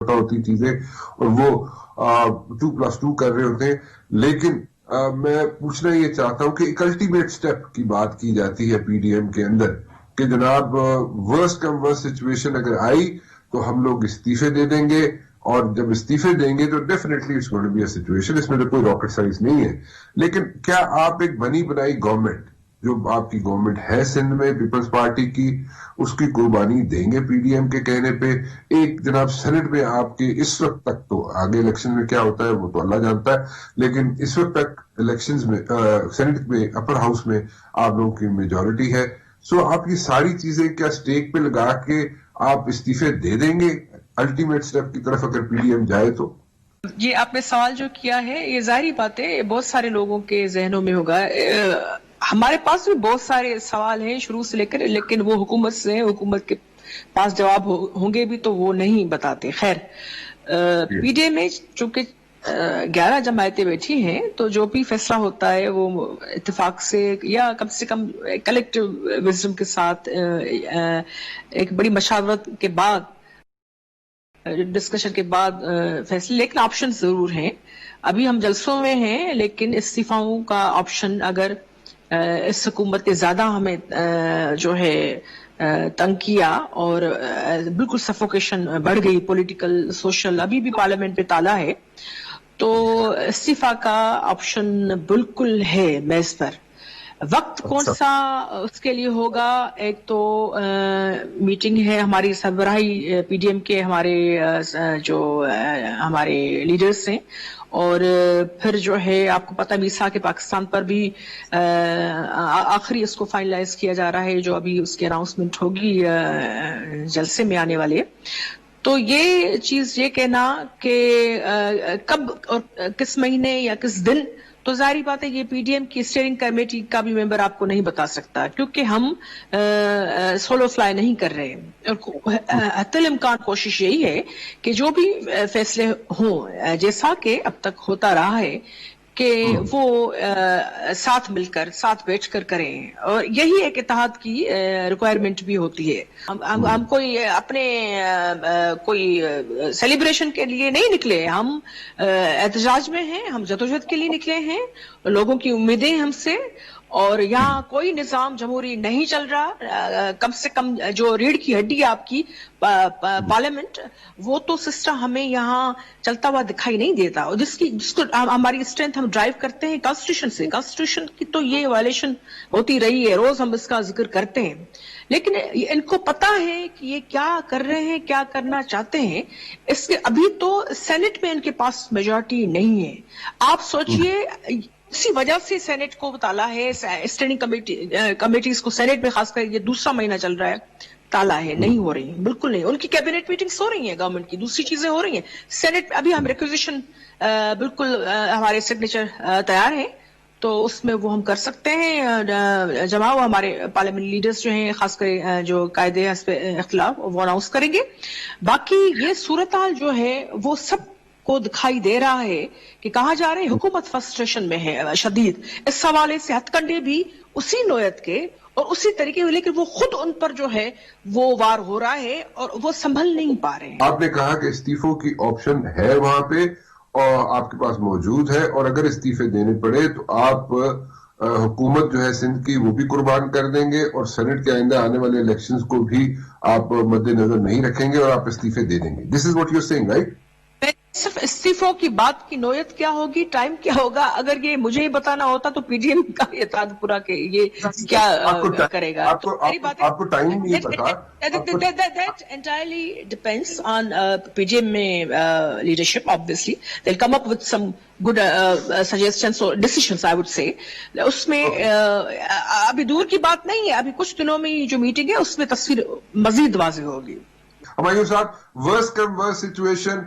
ہوتی چیزیں اور وہ 2+2 کر رہے ہوتے ہیں. لیکن میں پوچھنا یہ چاہتا ہوں کہ ایک الٹیمیٹ سٹیپ کی بات کی جاتی ہے پی ڈی ایم کے اندر کہ جناب ورسٹ کم ورسٹ سچویشن اگر آئی تو ہم لوگ استعفے دے دیں گے, اور جب استعفے دیں گے تو definitely it's going to be a situation, اس میں تو کوئی راکٹ سائنس نہیں ہے. لیکن کیا آپ ایک بنی بنائی گورنمنٹ جو آپ کی گورنمنٹ ہے سندھ میں پیپلز پارٹی کی, اس کی قربانی دیں گے پی ڈی ایم کے کہنے پہ؟ ایک جناب سینٹ میں آپ کے اس وقت تک, تو آگے الیکشن میں کیا ہوتا ہے وہ تو اللہ جانتا ہے, لیکن اس وقت تک الیکشنز میں سینٹ میں اپر ہاؤس میں آپ لوگوں کی میجورٹی ہے. سو آپ یہ ساری چیزیں کیا اسٹیک پہ لگا کے آپ استعفے دے دیں گے الٹیمیٹ سٹیپ کی طرف اگر پی ڈی ایم جائے تو؟ یہ آپ نے سوال جو کیا ہے یہ ظاہری بات ہے بہت سارے لوگوں کے ذہنوں میں ہوگا. ہمارے پاس بھی بہت سارے سوال ہیں شروع سے لے کر, لیکن وہ حکومت سے ہیں, حکومت کے پاس جواب ہوں گے بھی تو وہ نہیں بتاتے. خیر, پی ڈی اے میں چونکہ 11 جماعتیں بیٹھی ہیں تو جو بھی فیصلہ ہوتا ہے وہ اتفاق سے یا کم سے کم کلیکٹیو وزڈم کے ساتھ ایک بڑی مشاورت کے بعد, ڈسکشن کے بعد فیصلے. لیکن آپشن ضرور ہیں. ابھی ہم جلسوں میں ہیں, لیکن استعفاؤں کا آپشن اگر اس حکومت کے زیادہ ہمیں جو ہے تنگ کیا اور بالکل سفوکیشن بڑھ گئی پولیٹیکل سوشل, ابھی بھی پارلیمنٹ پہ تالا ہے, تو استعفا کا آپشن بالکل ہے میز پر. وقت کون سا اس کے لیے ہوگا؟ ایک تو میٹنگ ہے ہماری سربراہی پی ڈی ایم کے, ہمارے جو ہمارے لیڈرز ہیں, اور پھر جو ہے آپ کو پتہ میسا کہ پاکستان پر بھی آخری اس کو فائنلائز کیا جا رہا ہے, جو ابھی اس کی اناؤنسمنٹ ہوگی جلسے میں آنے والے. تو یہ چیز یہ کہنا کہ کب اور کس مہینے یا کس دن, تو ظاہری بات ہے یہ پی ڈی ایم کی اسٹیئرنگ کمیٹی کا بھی ممبر آپ کو نہیں بتا سکتا, کیونکہ ہم سولو فلائی نہیں کر رہے. حتی الامکان کوشش یہی ہے کہ جو بھی فیصلے ہوں جیسا کہ اب تک ہوتا رہا ہے کہ وہ ساتھ مل کر ساتھ بیٹھ کر کریں, اور یہی ایک اتحاد کی ریکوائرمنٹ بھی ہوتی ہے. ہم کوئی اپنے کوئی سیلیبریشن کے لیے نہیں نکلے, ہم احتجاج میں ہیں, ہم جدوجہد کے لیے نکلے ہیں, لوگوں کی امیدیں ہم سے, اور یہاں کوئی نظام جمہوری نہیں چل رہا. کم سے کم جو ریڑھ کی ہڈی ہے آپ کی پارلیمنٹ, وہ تو سسٹم ہمیں یہاں چلتا ہوا دکھائی نہیں دیتا, اور جس کو ہماری اسٹرینتھ ہم ڈرائیو کرتے ہیں کانسٹیٹیوشن سے. کانسٹیٹیوشن کی تو یہ وائلیشن ہوتی رہی ہے, روز ہم اس کا ذکر کرتے ہیں, لیکن ان کو پتا ہے کہ یہ کیا کر رہے ہیں, کیا کرنا چاہتے ہیں. اس کے ابھی تو سینٹ میں ان کے پاس میجورٹی نہیں ہے. آپ سوچئے اسی وجہ سے سینٹ کو تالا ہے, اسٹینڈنگ کمیٹیز کو سینٹ میں خاص کر یہ دوسرا مہینہ چل رہا ہے, تالا ہے, نہیں ہو رہی, بالکل نہیں. ان کی کیبنٹ میٹنگز ہو رہی ہیں گورنمنٹ کی, دوسری چیزیں ہو رہی ہیں. سینٹ ابھی ہم ریکویزیشن بالکل ہمارے سگنیچر تیار ہیں, تو اس میں وہ ہم کر سکتے ہیں جمع. وہ ہمارے پارلیمنٹ لیڈرز جو ہیں خاص کر جو قاعدے حسب اختلاف وہ اناؤنس کریں گے. باقی یہ صورتحال جو ہے وہ سب کو دکھائی دے رہا ہے کہ کہا جا رہا ہے حکومت فرسٹریشن میں ہے شدید. اس حوالے سے ہتھ کنڈے بھی اسی نوعیت کے اور اسی طریقے, لیکن وہ خود ان پر جو ہے وہ وار ہو رہا ہے اور وہ سنبھل نہیں پا رہے ہیں. آپ نے کہا کہ استعفوں کی آپشن ہے وہاں پہ اور آپ کے پاس موجود ہے, اور اگر استعفے دینے پڑے تو آپ حکومت جو ہے سندھ کی وہ بھی قربان کر دیں گے, اور سینٹ کے آئندہ آنے والے الیکشنز کو بھی آپ مد نظر نہیں رکھیں گے اور آپ استعفے دے دیں گے. This is what you are seeing, right? صرف استعفوں کی بات کی نوعیت کیا ہوگی, ٹائم کیا ہوگا, اگر یہ مجھے ہی بتانا ہوتا تو پی ڈی ایم کا اتحاد پورا کہ یہ کیا کرے گا. آپ کو ٹائم نہیں پتا. That entirely depends on PDM leadership. Obviously, they'll come up with some good suggestions or decisions. I would say. اس میں ابھی دور کی بات نہیں ہے, ابھی کچھ دنوں میں جو میٹنگ ہے اس میں تصویر مزید واضح ہوگی. ہمایوں صاحب, ورسٹ کم ورسٹ سچویشن